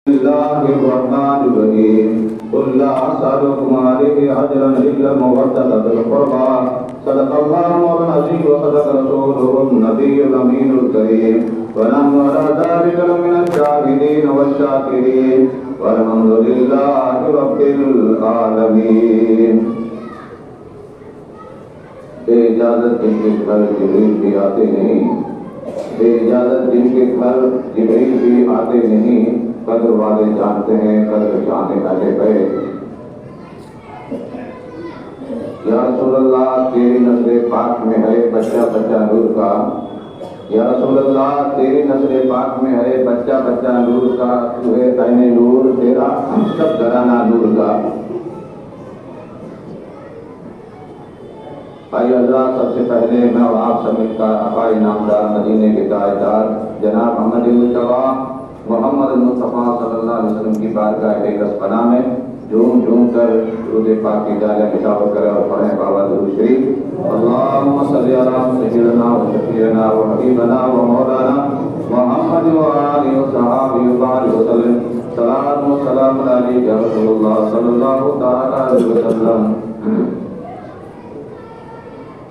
الله الرحمن الرحيم قل لا أسألكم عليه أجرا إلا المودة في القربى صدق الله العظيم وصدق رسوله النبي الأمين الكريم ونحن على ذلك لمن الشاهدين والشاكرين والحمد لله رب العالمين. بے اجازت جن کے گھر جبریل بھی آتے نہیں، بے اجازت جن کے گھر جبریل بھی آتے نہیں، قدر والے جانتے ہیں قدر جانے والے گئے. یا رسول اللہ تیری نظر پاک میں ہے بچہ بچہ نور کا، یا رسول اللہ تیری نظر پاک میں ہے بچہ بچہ نور کا، تو ہے عین نور تیرا سب گھرانہ نور کا. بھائی اللہ، سب سے پہلے میں اور آپ سے مل کر آقائے نامدار مدینے کے تاجدار جناب محمد مصطفیٰ محمد مصطفیٰ صلی اللہ علیہ وسلم کی بارگاہ اقدس پناہ میں جھوم جھوم کر درود پاک کی جاریہ نثار کریں اور پڑھیں بابا درود شریف. اللہم صلی علی سیدنا و شفیعنا و حبیبنا و مولانا محمد و آلہ و صحابہ و بارک وسلم. صلاۃ و سلام علیک یا رسول اللہ صلی اللہ علیہ وسلم.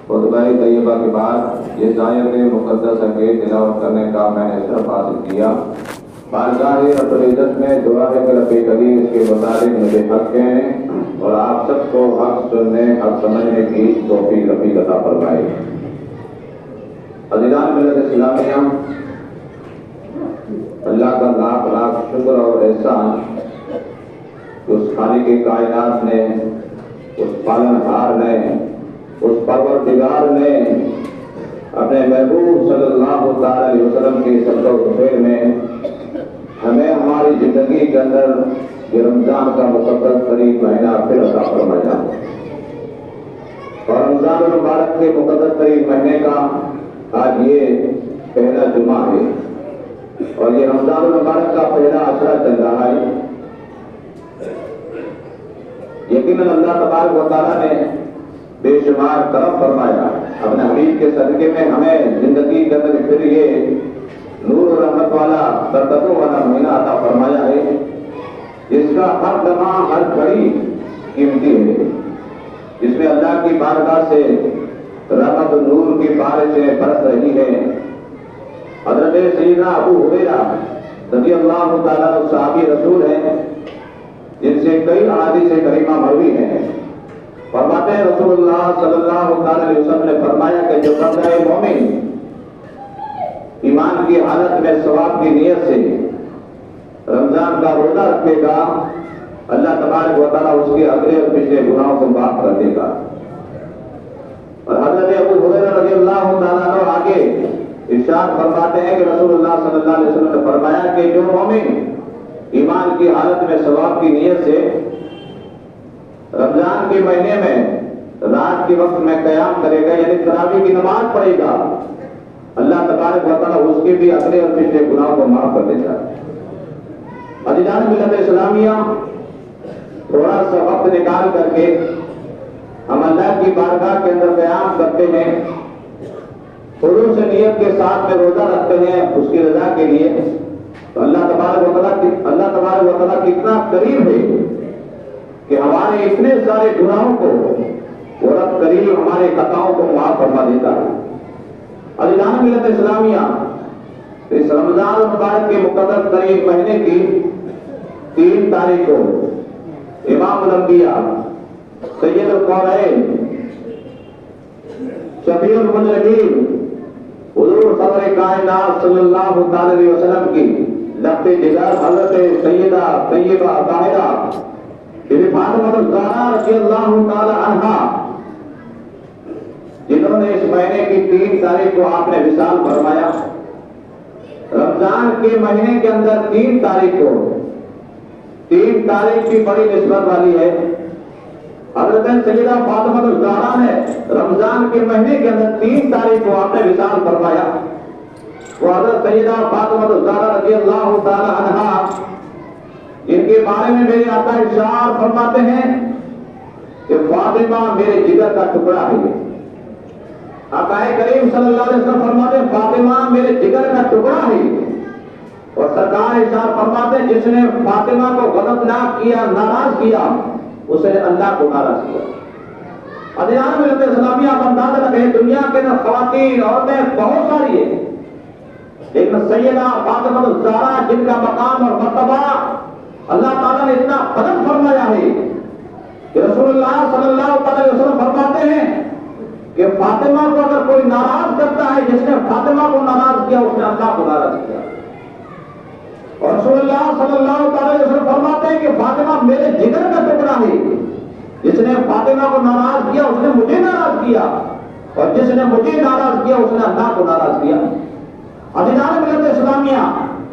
خطبہ طیبہ کے بعد یہ آیت مقدسہ کے تلاوت کرنے کا میں نے شرف حاصل کیا. بارگاہ رب العزت میں دعا ہے کہ رب کریم اس کے مطابق مجھے حق کہنے اور آپ سب کو حق سننے حق سمجھنے کی توفیق رفیق عطا فرمائے. عزیزان ملت اسلامیہ، اللہ کا لاکھ لاکھ شکر اور احسان اس خالق کی کائنات نے، اس پالنہار نے، اس پروردگار نے اپنے محبوب صلی اللہ علیہ وسلم کے صدقہ و خیر میں ہمیں ہماری زندگی کے اندر یہ رمضان کا مقدس ترین مہینہ پھر عطا فرمایا. اور رمضان المبارک کے مقدس ترین مہینے کا آج یہ پہلا جمعہ ہے اور یہ رمضان المبارک کا پہلا عشرہ چل رہا ہے. یقیناً اللہ تبارک و تعالیٰ نے بے شمار کرم فرمایا اپنے حبیب کے صدقے میں ہمیں زندگی کے اندر پھر یہ نور و رحمت والا برکتوں والا مہینہ عطا فرمایا ہے جس کا ہر لمحہ ہر گھڑی قیمتی ہے، جس میں اللہ کی بارگاہ سے رحمت و نور کی بارشیں برس رہی ہے. حضرت سیدنا ابو ہریرہ رضی اللہ تعالیٰ عنہ صحابی رسول ہیں جن سے کئی احادیث کریمہ مروی ہیں. فرماتے ہیں رسول اللہ صلی اللہ علیہ وسلم نے فرمایا کہ جو بندہ مومن ایمان کی حالت میں ثواب کی نیت سے رمضان کا روزہ رکھے گا، اللہ تبارک و تعالیٰ اس کے اگلے اور پچھلے گناہوں کو معاف کر دے گا. اور حضرت ابو ہریرہ رضی اللہ تعالیٰ عنہ آگے ارشاد فرماتے ہیں کہ رسول اللہ صلی اللہ علیہ وسلم نے فرمایا کہ جو مومن ایمان کی حالت میں ثواب کی نیت سے رمضان کے مہینے میں رات کے وقت میں قیام کرے گا، یعنی تراویح کی نماز پڑھے گا، اللہ تبارک و تعالیٰ اس کے بھی اگلے اور پچھلے گناہوں کو معاف کر دیتا ہے. عزیزان ملت اسلامیہ، تھوڑا سا وقت نکال کر کے ہم اللہ کی بارگاہ کے اندر قیام کرتے ہیں، خلوص نیت کے ساتھ میں روزہ رکھتے ہیں اس کی رضا کے لیے، تو اللہ تبارک و تعالیٰ کتنا قریب ہے کہ ہمارے اتنے سارے گناہوں کو وہ رب کریم ہمارے خطاؤں کو معاف فرما دیتا ہے. عزیزان ملت اسلامیہ، اس رمضان المبارک کے مقدس ترین مہینے کی 3 تاریخ کو امام الانبیاء سید القونین شفیع المذنبین حضور صدر کائنات صلی اللہ علیہ وسلم کی لخت جگر حضرت سیدہ طیبہ طاہرہ فاطمہ الزہرا رضی اللہ تعالی عنہا، جنہوں نے اس مہینے کی 3 تاریخ کو آپ نے وصال فرمایا. رمضان کے مہینے کے اندر 3 تاریخ کو 3 تاریخ کی بڑی نسبت والی ہے. حضرت سیدہ فاطمہ الزہرا نے رمضان کے مہینے کے اندر 3 تاریخ کو آپ نے وصال فرمایا. وہ حضرت سیدہ فاطمہ الزہرا رضی اللہ تعالی عنہا ان کے بارے میں میرے آقا ارشاد فرماتے ہیں کہ فاطمہ میرے جگر کا ٹکڑا ہے. آقا کریم صلی اللہ علیہ وسلم فرماتے ہیں فاطمہ میرے جگر کا ٹکڑا ہے. اور سرکار ارشاد فرماتے ہیں جس نے فاطمہ کو غضبناک کیا، ناراض کیا، اسے اللہ کو ناراض کیا۔ ادیان ملت اسلامیہ آپ اندازہ لگائیں، دنیا کے اندر خواتین عورتیں بہت ساری ہیں، لیکن سیدہ فاطمہ الزہرا جن کا مقام اور مرتبہ اللہ تعالیٰ نے اتنا بلند فرمایا ہے کہ رسول اللہ صلی اللہ علیہ وسلم فرماتے ہیں کہ فاطمہ کو اگر کوئی ناراض کرتا ہے، جس نے فاطمہ کو ناراض کیا اس نے اللہ کو ناراض کیا۔ اور رسول اللہ صلی اللہ علیہ وسلم فرماتے ہیں کہ فاطمہ میرے جگر کا ٹکڑا ہے، جس نے فاطمہ کو ناراض کیا اس نے مجھے ناراض کیا، اور جس نے مجھے ناراض کیا اس نے اللہ کو ناراض کیا۔ عزیزان ملت اسلامیہ،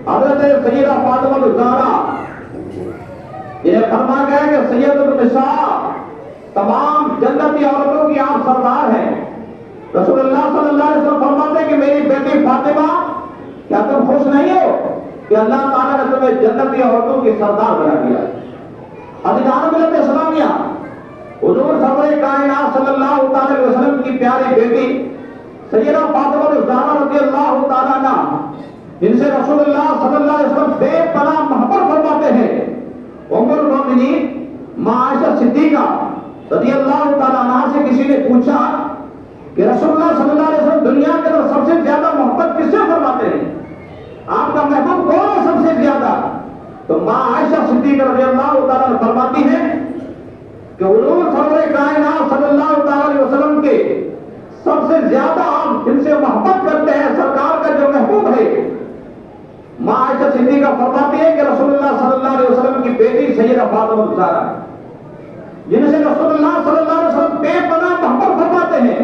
حضرت سیدہ فاطمہ الزہرا جنہیں فرمایا گیا کہ سید النساء، تمام جنتی عورتوں کی آپ سردار ہیں، رسول اللہ صلی اللہ علیہ وسلم فرماتے ہیں کہ میری بیٹی فاطمہ، کیا تم خوش نہیں ہو کہ اللہ تعالیٰ نے تمہیں جنتی عورتوں کی سردار بنا دیا؟ عزیزان ملت اسلامیہ، حضور سرور کائنات صلی اللہ علیہ وسلم کی پیاری بیٹی سیدہ فاطمہ الزہرا رضی اللہ تعالیٰ عنہا، جن سے رسول اللہ صلی اللہ علیہ وسلم بے پناہ محبت فرماتے ہیں، ام المؤمنین ماں عائشہ صدیقہ رضی اللہ تعالیٰ عنہا سے کسی نے پوچھا کہ رسول اللہ صلی اللہ علیہ وسلم دنیا کے اندر سب سے زیادہ محبت کس سے فرماتے ہیں؟ آپ کا محبوب کون ہے سب سے زیادہ؟ تو ماں عائشہ صدیقہ رضی اللہ تعالیٰ عنہ فرماتی ہیں کہ حضور سرور کائنات صلی اللہ علیہ وسلم کے سب سے زیادہ آپ جن سے محبت کرتے ہیں، سرکار کا جو محبوب ہے، ماں عائشہ صدیقہ فرماتی ہے کہ رسول اللہ صلی اللہ علیہ وسلم کی بیٹی سیدہ فاطمہ الزہرا، جن سے رسول اللہ صلی اللہ علیہ وسلم بے پناہ محبت فرماتے ہیں۔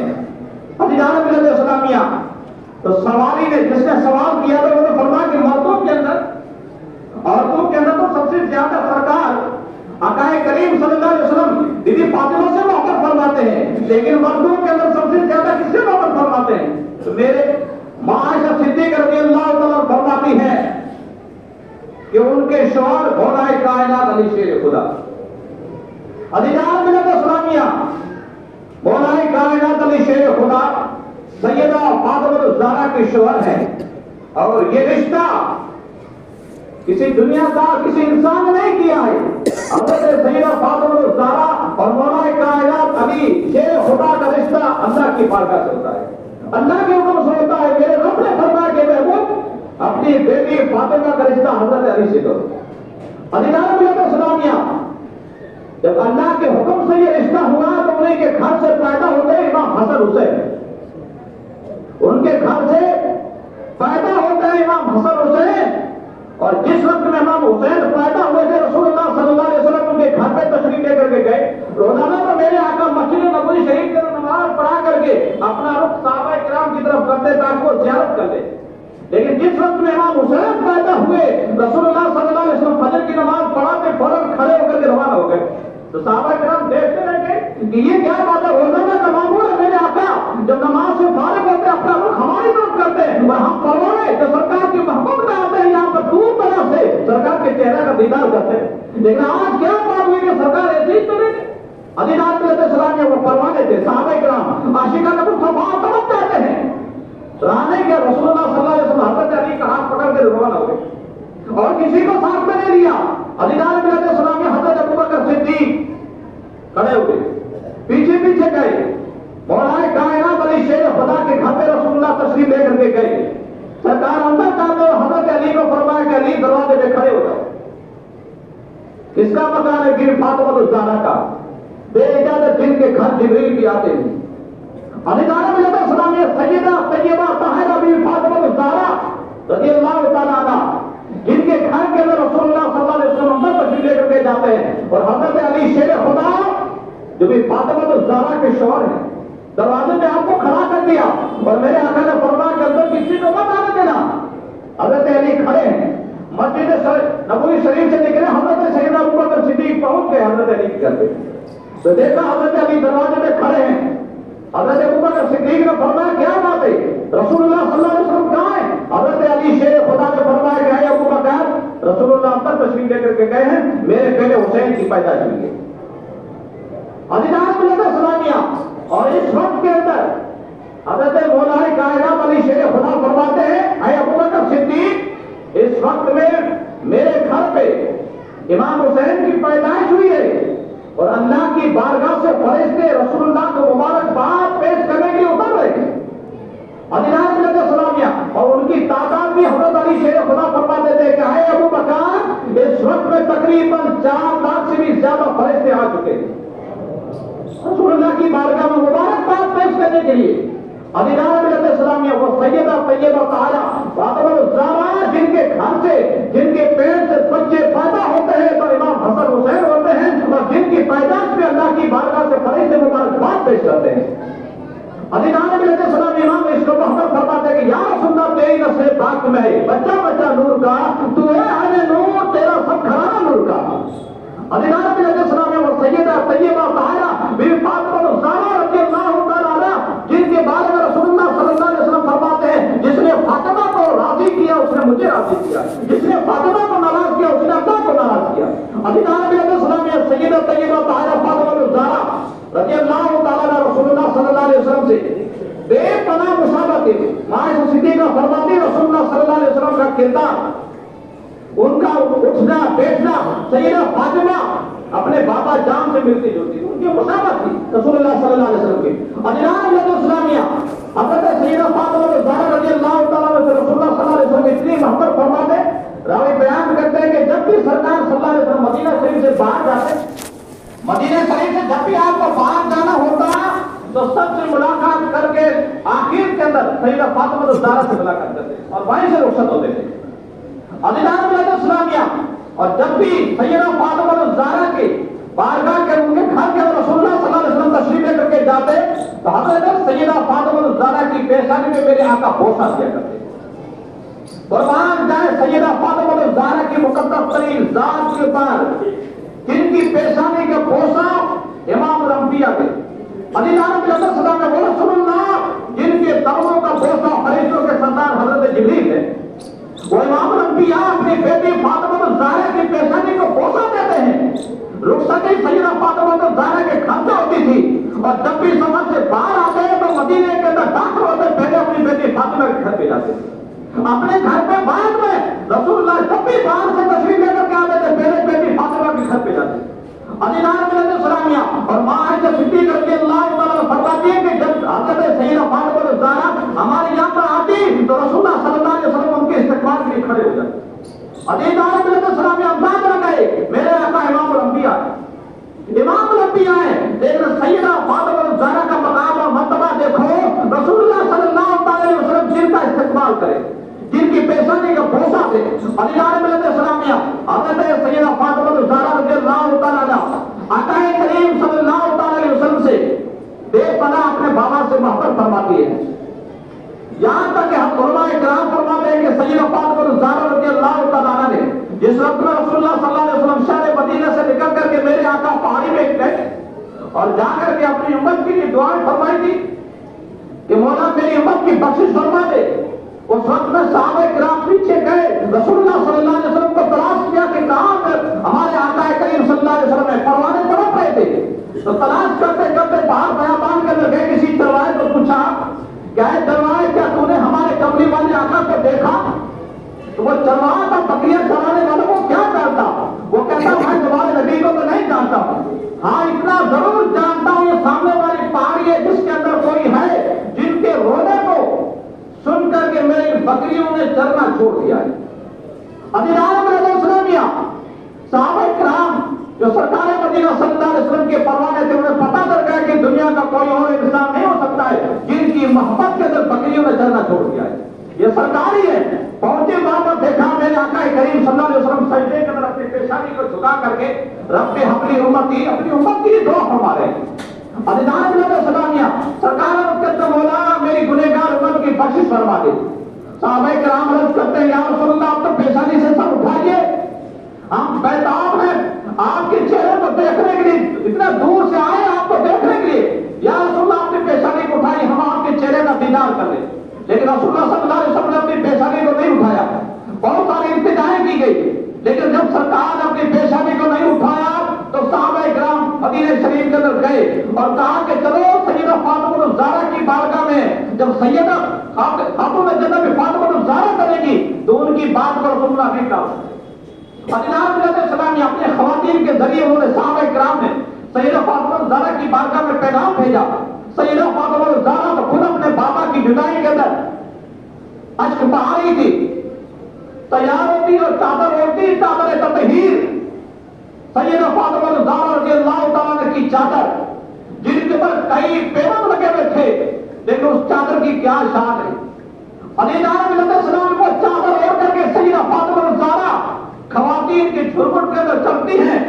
عزیزان ملت اسلامیہ، تو سوالی نے جس نے سوال کیا تھا انہوں نے فرمایا کہ عورتوں کے اندر تو سب سے زیادہ سرکار آقا کریم صلی اللہ علیہ وسلم بی بی فاطمہ سے محبت فرماتے ہیں، لیکن مردوں کے اندر سب سے زیادہ کس سے محبت فرماتے ہیں؟ تو میرے ماں عائشہ صدیقہ رضی اللہ تعالیٰ فرماتی ہیں کہ ان کے شوہر بھولائے کائنات علی شیر خدا۔ عزیزان ملت اسلامیہ، بھولائے کائنات علی شیر خدا سیدہ فاطمہ الزہرا کے شوہر ہیں، اور یہ رشتہ کسی دنیا کا کسی انسان نے نہیں کیا ہے۔ حضرت سیدہ فاطمہ الزہرا اور مولا کائنات علی شیر خدا کا رشتہ اللہ کی بارگاہ سے ہوتا ہے، اللہ کے حکم سے ہوتا ہے۔ میرے رب نے فرمایا کہ محبوب اپنی بیٹی فاطمہ کا رشتہ حضرت علی سے کرو۔ عزیزان ملت اسلامیہ، جب اللہ کے حکم سے یہ رشتہ ہوا تو انہیں کے گھر سے پیدا ہوتے امام حسن حسین، ان کے گھر سے پیدا ہوتے ہیں امام حسن حسین، اور جس وقت میں امام حسین پیدا ہوئے تھے رسول اللہ صلی اللہ علیہ وسلم ان کے گھر پہ تشریف لے کر کے گئے۔ روزانہ تو میرے آقا مسجد نبوی شریف کے نماز پڑھا کر کے اپنا رخ صحابہ کرام کی طرف کرتے تاکہ وہ زیارت کر لیں، لیکن جس وقت میں امام حسین پیدا ہوئے رسول اللہ صلی اللہ علیہ وسلم فجر کی نماز پڑھا کے فوراً کھڑے ہو کر کے روانہ ہو گئے۔ تو صحابہ کرام دیکھتے رہ گئے کہ یہ کیا بات ہے، روزانہ کا معمول ہے میرے آقا جب نماز سے فارغ ہوتے اپنا رخ ہماری طرف کرتے ہیں، اور ہم پروانے تو سرکار کی محبت میں آتے ہیں یہاں پر دور طرح سے سرکار کے چہرے کا دیدار کرتے ہیں، لیکن آج کیا بات ہوئی کہ سرکار ایسے ہی چلے گئے؟ عزیزان ملت اسلامیہ، وہ پروانے تھے صحابہ کرام، عاشقان نبی صفحات سمجھ جاتے ہیں۔ رانے کے رسول اللہ صلی اللہ علیہ وسلم حضرت علی کا ہاتھ پکڑ کے روانہ ہو گئے اور کسی کو ساتھ میں نہیں لیا۔ عزیزان ملت اسلامیہ، حضرت ابوبکر صدیق کھڑے ہوئے، پیچھے پیچھے گئے، مولا کائنات علی شیر خدا کے گھر پہ رسول اللہ تشریف لے کر کے گئے۔ سرکار اندر جاتے اور حضرت علی کو فرمایا کہ علی دروازے پہ کھڑے ہو جاؤ۔ کس کا مکان ہے؟ بی فاطمہ الزہرا کا، بے اجازت جن کے گھر جبریل بھی آتے ہیں۔ عزیزان ملت اسلامیہ، سیدہ طیبہ طاہرہ بی فاطمہ الزہرا رضی اللہ تعالیٰ عنہ، جن کے گھر کے اندر رسول اللہ صلی اللہ علیہ وسلم اندر تشریف لے کر کے جاتے ہیں، اور حضرت علی شیر خدا جو بھی فاطمہ الزہرا کے شوہر ہیں، دروازے میں آپ کو کھڑا کر دیا اور میرے آقا نے فرمایا کہ اندر کسی کو مت آنے دینا۔ حضرت علی کھڑے ہیں، مسجد نبوی شریف سے نکلے، حضرت سیدنا ابوبکر صدیق پہنچ گئے حضرت علی کے گھر پہ، تو دیکھا حضرت علی دروازے میں کھڑے ہیں۔ حضرت ابوبکر صدیق نے فرمایا کیا بات ہے، رسول اللہ صلی اللہ علیہ وسلم کہاں ہے؟ حضرت علی شیر خدا نے فرمایا کہ اے ابوبکر، رسول اللہ اندر تشریف لے کر کے گئے ہیں، میرے بیٹے حسین کی پیدائش ہوئی ہے۔ عزیزان ملت اسلامیہ، اور اس وقت کے اندر حضرت مولا کائنات علی شیر خدا فرماتے ہیں اے ابوبکر صدیق، اس وقت میں میرے گھر پہ امام حسین کی پیدائش ہوئی ہے اور اللہ کی بارگاہ سے فرشتے رسول اللہ کو مبارکباد پیش کرنے کے لیے اتر رہے ہیں سلامیہ، اور ان کی تعداد بھی حضرت علی شیر خدا فرماتے تھے کہ اے ابو بکر اس وقت میں تقریباً 4 لاکھ سے بھی زیادہ فرشتے آ چکے ہیں رسول اللہ کی بارگاہ میں مبارکباد پیش کرنے کے لیے۔ سلامیہ وہ سیدہ طیبہ طاہرہ فاطمہ الزہرا جن کے گھر سے جن کے پیٹ سے بچے پیدا ہوتے ہیں تو امام حسن حسین ہوتے ہیں اور جن کی پیدائش میں اللہ کی بارگاہ سے فرشتے مبارکباد پیش کرتے ہیں۔ السلام امام اس کو محمد فرماتے ہیں کہ یا رسول اللہ تیری نسل پاک میں ہے بچہ بچہ نور کا تو ہے اہل نور تیرا سب گھرانہ نور کا۔ السلام اور سیدہ طیبہ طاہرہ بی فاطمہ الزہرا رضی اللہ تعالیٰ عنہا جن کے بارے میں رسول اللہ صلی اللہ علیہ وسلم فرماتے ہیں جس نے فاطمہ کو راضی کیا اس نے مجھے راضی کیا، جس نے فاطمہ کو ناراض کیا اس نے اللہ کو ناراض کیا۔ السلام سیدہ طیبہ طاہرہ فاطمہ الزہرا رضی اللہ تعالیٰ عنہ رسول اللہ صلی اللہ علیہ وسلم سے بے پناہ مشابہت تھی۔ عائشہ صدیقہ فرماتی رسول اللہ صلی اللہ علیہ وسلم کا کردار، ان کا اٹھنا بیٹھنا سیدہ فاطمہ اپنے بابا جان سے ملتی جلتی ان کی مشابہت تھی رسول اللہ صلی اللہ علیہ وسلم کی۔ ادینان اسلامیہ حضرت سیدہ فاطمہ الزہرا رضی اللہ تعالیٰ عنہ سے رسول اللہ صلی اللہ علیہ وسلم اتنی محبت فرماتے، راوی بیان کرتے ہیں کہ جب بھی سرکار صلی اللہ علیہ وسلم مدینہ شریف سے باہر جاتے، مدینہ شریف سے جب بھی آپ کو باہر جانا ہوتا تو سب سے ملاقات کر کے آخر کے اندر سیدہ فاطمہ الزہرا سے ملاقات کرتے اور وہیں سے رخصت ہوتے تھے۔ ادینان اسلامیہ اور جب بھی سیدہ فاطمہ الزہرا کے بارگاہ کے ان کے گھر کے رسول اللہ صلی اللہ علیہ وسلم تشریف لے کر کے جاتے تو حضرت سیدہ فاطمہ الزہرا کی پیشانی میں میرے آقا بوسہ دیا کرتے۔ قربان جائے سیدہ فاطمہ الزہرا کی مقدس ترین ذات کے اوپر جن کی پیشانی کا بوسہ امام الانبیاء کے علی نبی صلی اللہ علیہ وسلم جن کے دموں کا بوسہ فرشتوں کے سردار حضرت جبریل ہے، وہ امام الانبیاء اپنی بیٹی فاطمہ الزہرا کی پیشانی کو بوسہ دیتے ہیں۔ رخصتی سیدہ فاطمہ الزہرا کے گھر سے ہوتی تھی اور جب بھی سفر سے باہر آتے تو مدینے کے اندر داخل ہوتے پہلے اپنی بیٹی فاطمہ کے گھر پہ جاتے تھے، اپنے گھر پہ بعد میں رسول اللہ جب بھی باہر سے تشریف لے کر کے آتے تھے پہلے بیٹی فاطمہ کے گھر پہ جاتے تھے۔ سلامیہ اور ماں عائشہ صدیقہ رضی اللہ تعالیٰ فرماتی ہے کہ جب حضرت سیدہ فاطمہ الزہرا ہمارے یہاں پر آتی تو رسول اللہ صلی اللہ علیہ وسلم ان کے استقبال کے لیے کھڑے ہو جاتے۔ سلامیہ انداز لگائے میرے آقا امام الانبیاء ہے لیکن سیدہ فاطمہ الزہرا کا مقام اور مرتبہ دیکھو، رسول اللہ صلی اللہ علیہ وسلم جن کا استقبال کرے جن کی پیشانی کا بوسہ دے۔ سلامیہ حضرت سیدہ فاطمہ الزہرا رضی اللہ تعالیٰ عنہ آقا کریم صلی اللہ علیہ وسلم سے بے پناہ اپنے بابا سے محبت فرماتی ہے، یہاں تک کہ ہم علماء کرام فرماتے ہیں کہ سیدہ فاطمہ الزہرا رضی اللہ تعالیٰ عنہ نے جس وقت میں رسول اللہ صلی اللہ علیہ وسلم شہر مدینہ سے نکل کر کے میرے آقا پہاڑی میں گئے اور جا کر کے اپنی امت کے لیے دعائیں فرمائی تھی کہ مولا میری امت کی بخشش فرما دے، اس وقت میں صحابہ کرام پیچھے گئے، رسول اللہ صلی اللہ علیہ وسلم کو تلاش کیا کہ کہاں پر ہمارے آقا کریم صلی اللہ علیہ وسلم پروانے تڑپ رہے تھے، تو تلاش کرتے کرتے باہر بیابان کے اندر گئے، کسی چرواہے کو پوچھا کیا ہے چرواہے کیا تو نے ہمارے کملی والے آقا کو دیکھا؟ تو وہ چرواہا تھا بکریاں چرانے والوں کو کیا جانتا، وہ کہتا میں تمہارے نبی کو تو نہیں جانتا ہوں، ہاں اتنا ضرور جانتا ہوں یہ سامنے والی پہاڑی ہے جس کے اندر کوئی ہے جن کے رونے کو سن کر کے میری بکریوں نے چرنا چھوڑ دیا ہے۔ اسلامیہ صحابہ کرام جو سرکار مدینہ صلی اللہ علیہ وسلم کے پروانے تھے انہیں پتہ چل گیا کہ دنیا کا کوئی اور انسان نہیں ہو سکتا ہے جن کی محبت کے اندر بکریوں نے چرنا چھوڑ دیا ہے، یہ سرکاری ہے۔ پہنچے وہاں پر دیکھا میرے آقا کریم صلی اللہ علیہ وسلم سجدے کے اندر اپنی پیشانی کو جھکا کر کے رب حبلی امتی اپنی امت کی دعا فرما رہے ہیں۔ سلامیہ سرکار کہتے مولا میری گنہگار امت کی بخشش فرما دے۔ صحابہ کرام عرض کرتے ہیں یا رسول اللہ آپ تو پیشانی سے سب اٹھائیے، ہم بیتاب ہیں آپ کے چہرے کو دیکھنے کے لیے، اتنا دور سے آئے آپ کو دیکھنے کے لیے، یا رسول اللہ آپ نے پیشانی کو اٹھائی ہم آپ کے چہرے کا دیدار کر لیں، لیکن رسول اللہ صلی اللہ علیہ وسلم نے اپنی پیشانی کو نہیں اٹھایا، بہت ساری التجائیں کی گئی، لیکن جب سرکار نے اپنی پیشانی کو نہیں اٹھایا تو صحابہ کرام مدینہ شریف کے اندر گئے اور کہا کہ چلو سیدہ فاطمہ الزہرا کی بارگاہ میں جب سیدہ خاتون جنت فاطمہ الزہرا کرے گی تو ان کی بات کو رسول اللہ نے کہا. حضرت علیہ السلام نے اپنے خواتین کے ذریعے انہوں نے صحابہ کرام نے سیدہ فاطمہ زہرا کی بارگاہ میں پیغام بھیجا. سیدہ فاطمہ زہرا تو خود اپنے بابا کی جدائی کے اندر اشک بہا رہی تھی. تیار ہوتی اور چادر اوڑھتی, چادر تطہیر. سیدہ فاطمہ زہرا رضی اللہ تعالیٰ عنہ کی چادر جن کے پر کئی پیوند لگے ہوئے تھے, لیکن اس چادر کی کیا شان ہے. علیہ السلام کو چادر اوڑھ کر کے سیدہ فاطمہ زہرا خواتین کی جھرمٹ کے اندر چلتی ہیں.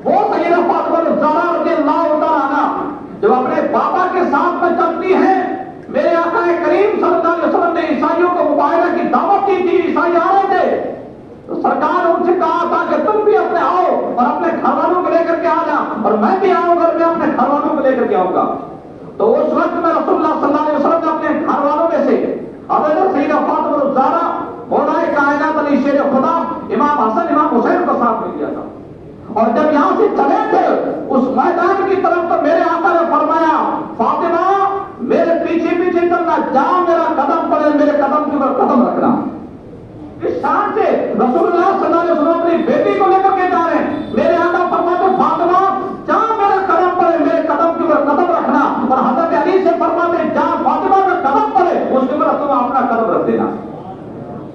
وہ سیدہ فاطمہ زہرا رضی اللہ تعالیٰ عنہ جب اپنے بابا کے ساتھ میں چلتی ہیں, میرے آقا کریم صلی اللہ علیہ وسلم نے عیسائیوں کو مباہلہ کی دعوت دی تھی. عیسائی آ رہے تھے تو سرکار ان سے کہا تھا کہ تم بھی اپنے آؤ اور اپنے گھر والوں کو لے کر کے آ جا, اور میں بھی آؤں گا, میں اپنے گھر والوں کو لے کر کے آؤں گا. تو اس وقت میں رسول اللہ صلی اللہ علیہ وسلم نے اپنے گھر والوں میں سے حضرت سیدہ فاطمہ زہرا مولا کائنات علی شیر خدا امام حسن امام حسین کو ساتھ میں لیا تھا. اور جب یہاں سے چلے تھے اس میدان کی طرف تو میرے آقا نے فرمایا, فاطمہ میرے پیچھے پیچھے چلنا, جہاں میرا قدم پڑے میرے قدم کے اوپر قدم رکھنا. اس شان سے رسول اللہ صلی اللہ علیہ وسلم اپنی بیٹی کو لے کر کے جا رہے ہیں. میرے آقا فرماتے فاطمہ جہاں میرا قدم پڑے میرے قدم کے اوپر قدم رکھنا, اور حضرت علی سے فرماتے جہاں فاطمہ کا قدم پڑے اس کے اوپر تم اپنا قدم رکھ دینا.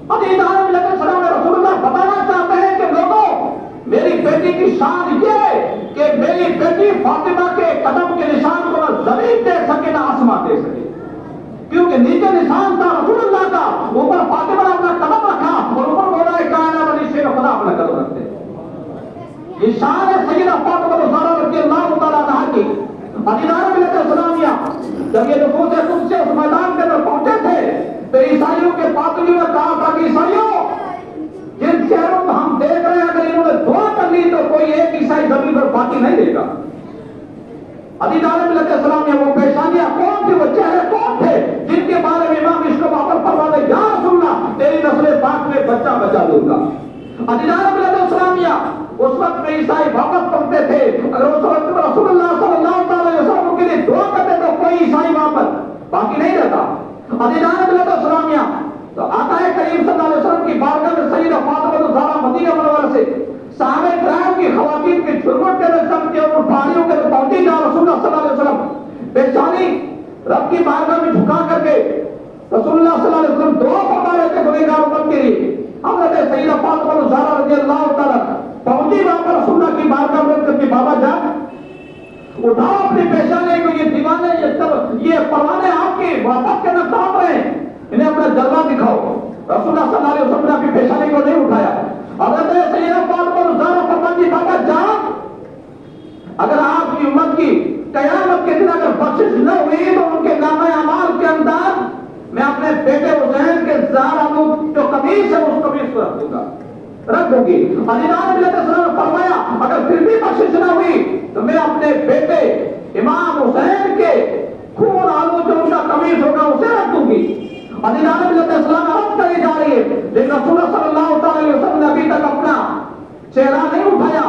اب السلام میں رسول اللہ بتانا چاہتے ہیں کہ لوگوں میری بیٹی کی شان یہ کہ میری بیٹی فاطمہ کے قدم کے نشان کو نہ زمین دیکھ سکے نہ آسمان دیکھ سکے, کیونکہ نیچے نشان تھا رسول اللہ کا, اوپر فاطمہ نے اپنا قدم رکھا اور اوپر مولا کائنات علی شیر خدا اپنا قدم رکھتے. یہ شان ہے سیدہ فاطمہ زہرا رضی اللہ تعالیٰ عنہا کی. حضرت ملت اسلامیہ جب یہ نفوس خود سے اس میدان کے اندر پہنچے تھے تو عیسائیوں کے پادریوں نے کہا تھا کہ عیسائیوں جن چہروں کو ہم دیکھ رہے ہیں اگر انہوں نے دعا کر لی تو کوئی ایک عیسائی زمین پر باقی نہیں دے گا. حضرت ملت اسلامیہ وہ پیشانیاں کون تھی, وہ چہرے کون تھے جن کے بارے میں امام اس کو واپس فرماتے یا رسول اللہ تیری نسل پاک میں بچہ بچا دوں گا. حضرت ملت اسلامیہ اس وقت میں عیسائی واپس پڑھتے تھے, اگر اس وقت میں رسول اللہ صلی اللہ علیہ وسلم کے لیے دعا کرتے تو کوئی عیسائی واپس باقی نہیں رہتا. حضرت ملت اسلامیہ تو آقا کریم صلی اللہ علیہ وسلم کی بارگاہ میں سیدہ فاطمہ زہرا مدینہ منورہ سے صحابہ کرام کی خواتین کے جھرمٹ کے اندر چل کے اور پہاڑیوں کے اندر پہنچی جا رسول اللہ صلی اللہ علیہ وسلم پیشانی رب کی بارگاہ میں جھکا کر کے رسول اللہ صلی اللہ علیہ وسلم دعا فرما رہے تھے گنہگار امت کے لیے. حضرت سیدہ فاطمہ زہرا رضی اللہ تعالیٰ پہنچی وہاں پر رسول اللہ کی بارگاہ میں کر کے بابا جان اٹھاؤ اپنی پیشانی کو, یہ دیوانے یہ پروانے آپ کی وفات کے اندر کام رہے ہیں, انہیں اپنا جلوہ دکھاؤ. رسول اللہ صلی اللہ علیہ وسلم نے اپنی پیشانی کو نہیں اٹھایا. حضرت سیدہ فاطمہ زہرا فرماتی بابا جان اگر آپ کی امت کی قیامت کے دن اگر بخشش نہ ہوئی تو ان کے نامہ اعمال کے اندر میں اپنے بیٹے حسین کے زہرا جو قمیص ہے اس قمیص کو رکھ دوں گا, رکھ دوں گی. حضرت علیہ السلام نے فرمایا اگر پھر بھی بخشش نہ ہوئی تو میں اپنے بیٹے امام حسین کے خون آلود جو ان کا قمیص ہوگا اسے رکھ دوں گی. حضرت علیہ السلام عرض کری جا رہی ہے لیکن رسول اللہ صلی اللہ علیہ وسلم نے ابھی تک اپنا چہرہ نہیں اٹھایا,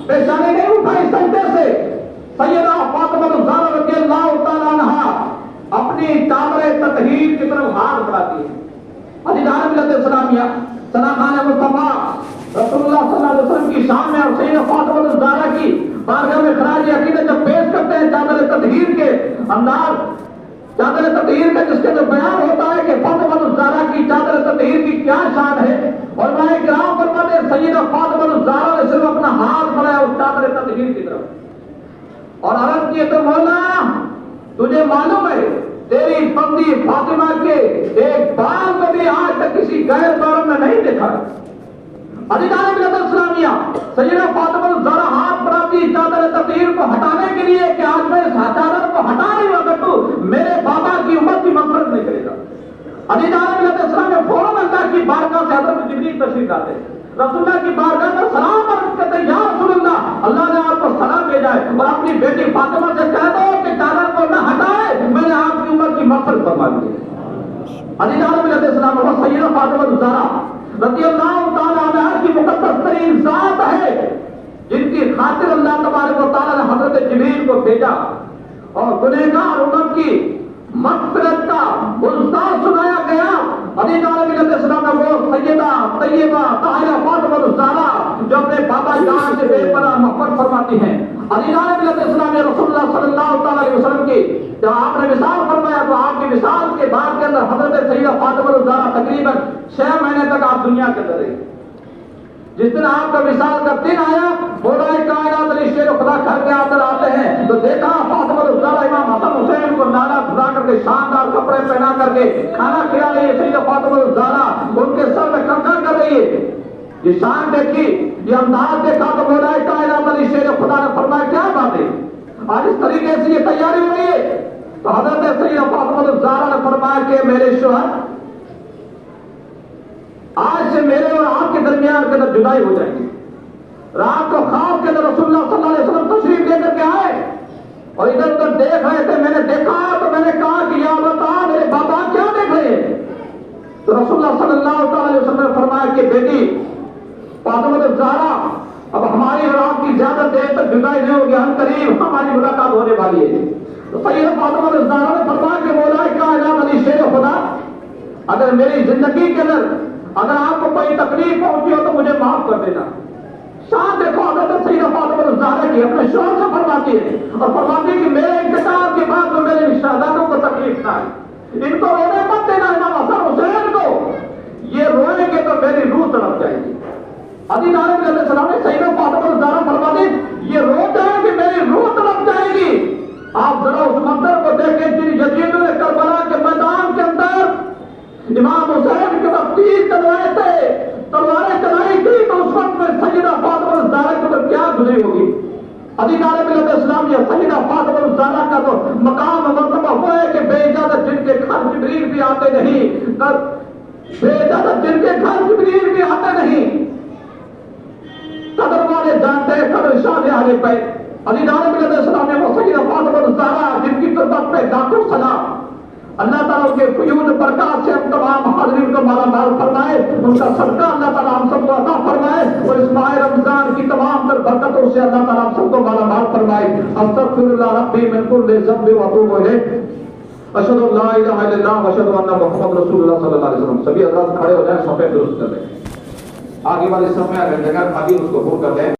پیشانی نہیں اٹھائی سجدے سے. سیدہ فاطمہ زہرا رضی اللہ تعالیٰ عنہا اپنی چادر تطہیر کی طرف ہاتھ بڑھاتی ہے. حضرت علیہ السلامیہ سناخان مصطفیٰ رسول اللہ صلی اللہ علیہ وسلم کی شان میں اور سیدہ فاطمہ زہرا کی بارگاہ میں خراج عقیدت جب پیش کرتے ہیں چادر تطہیر کے انداز, چادر تطہیر کا جس کے اندر بیان ہوتا ہے کہ فاطمہ زہرا کی چادر تطہیر کی کیا شان ہے, اور میں کرام فرماتے ہیں سیدہ فاطمہ زہرا نے صرف اپنا ہاتھ بڑھایا اس چادر تطہیر کی طرف اور عرض کیے تو مولا تجھے معلوم ہے تیری بندی فاطمہ کے ایک بال کو بھی آج تک کسی غیر دور میں نہیں دیکھا. حضرت اسلامیہ سیدہ فاطمہ زہرا ہاتھ بڑھاتی چادر تطہیر کو ہٹانے کے لیے کہ آج میں اس چادر کو ہٹا رہی ہوں اگر تو میرے بابا کی امت کی مغفرت نہیں کرے گا. حضرت اسلام میں فوراً اللہ کی بارگاہ سے حضرت جبریل تشریف لاتے ہیں, رسول اللہ کی بارگاہ میں سلام عرض کرتے ہیں یا رسول اللہ نے آپ کو سلام بھیجا ہے اور اپنی بیٹی فاطمہ سے کہہ دو کہ چادر کو نہ ہٹائے, میں نے آپ کی امت کی مغفرت فرما دی ہے. حضرت اسلام اور سیدہ فاطمہ زہرا رضی اللہ تعالیٰ عنہا کی مقدس ترین ذات ہے جن کی خاطر اللہ تبارک و تعالیٰ نے حضرت جبریل کو بھیجا اور گنہگار امت کی مغفرت کا گلدستان سنایا گیا. علی نام ملت اسلام میں وہ سیدہ طیبہ طاہرہ فاطمہ الزہرا جو اپنے بابا جان سے بے پناہ محبت فرماتی ہیں. علی نام ملت اسلام میں رسول اللہ صلی اللہ تعالی علیہ وسلم کی جب آپ نے وصال فرمایا تو آپ کی وصال کے بعد کے اندر حضرت سیدہ فاطمہ الزہرا تقریباً 6 مہینے تک آپ دنیا کے اندر رہی. جس دن آپ کا وصال کا دن آیا مولا کائنات علی شیر خدا گھر کے اندر آتے ہیں تو دیکھا فاطمہ الزہرا امام حسن حسین کو نانا کھلا کر کے شاندار کپڑے پہنا کر کے کھانا کھلا رہی ہے. سیدہ فاطمہ الزہرا ان کے سر میں کنکن کر رہی ہے. یہ شان دیکھی یہ انداز دیکھا تو مولا کائنات علی شیر خدا نے فرمایا کیا بات ہے آج اس طریقے سے یہ تیاری ہو رہی ہے. تو حضرت سیدہ فاطمہ الزہرا نے فرمایا کہ میرے شوہر آج سے میرے اور آپ کے درمیان کے اندر جدائی ہو جائے گی. رات کو خواب کے اندر رسول اللہ صلی اللہ علیہ وسلم تشریف لے کر کے آئے اور ادھر ادھر دیکھ رہے تھے. میں نے دیکھا تو میں نے کہا کہ یا بتا میرے بابا کیا دیکھ رہے ہیں. تو رسول اللہ صلی اللہ علیہ وسلم نے فرمایا کہ بیٹی فاطمہ الزہرا اب ہماری اور آپ کی زیادہ دیر تک جدائی نہیں ہوگی. ہم قریب ہماری ملاقات ہونے والی ہے. تو سیدہ فاطمہ الزہرا نے فرمایا کہ مولا کائنات علی شیر خدا اگر میری زندگی کے اندر اگر آپ کو کوئی تکلیف پہنچی ہو تو مجھے معاف کر دینا. شان دیکھو حضرت سیدہ فاطمہ الزہرا کی اپنے شوہر سے فرماتی ہے اور فرماتی ہے کہ میرے انتقال کے بعد تو میرے رشتہ داروں کو تکلیف نہ آئے. ان کو رونے مت دینا. امام حسن حسین کو یہ روئیں گے تو میری روح تڑپ جائے گی. علی نام علیہ السلام نے سیدہ فاطمہ الزہرا فرماتی یہ رو جائے گی میری روح تڑپ جائے گی. آپ ذرا اس منظر کو دیکھیں جن یزیدوں نے کربلا کے میدان کے اندر امام حسین کے وقت تیر چلوائے تھے تلواریں چلائی تھی تو اس وقت میں سیدہ فاطمہ الزہرا کے اوپر کیا گزری ہوگی. علی نام علیہ السلام یہ سیدہ فاطمہ الزہرا کا تو مقام و مرتبہ ہوا ہے کہ بے اجازت جن کے گھر جبریل بھی آتے نہیں بے اجازت جن کے گھر جبریل بھی آتے نہیں قدر والے جانتے ہیں قدر شان اہل بیت. علی نام علیہ السلام نے وہ سیدہ فاطمہ الزہرا جن کی تربت پہ لاکھوں سلام اللہ تعالیٰ کے فیوز برکات سے ہم تمام حاضرین کو مالا مال فرمائے. ان کا صدقہ اللہ تعالیٰ ہم سب کو عطا فرمائے اور اس ماہ رمضان کی تمام تر برکتوں سے اللہ تعالیٰ ہم سب کو مالا مال فرمائے. استغفر اللہ ربی من کل ذنب واتوب الیہ. اشہد ان لا الہ الا اللہ واشہد ان محمد رسول اللہ صلی اللہ علیہ وسلم. سبھی حضرات کھڑے ہو جائیں صفیں درست کر لیں. آگے والی صف میں اگر جگہ خالی اس کو پور کر دیں.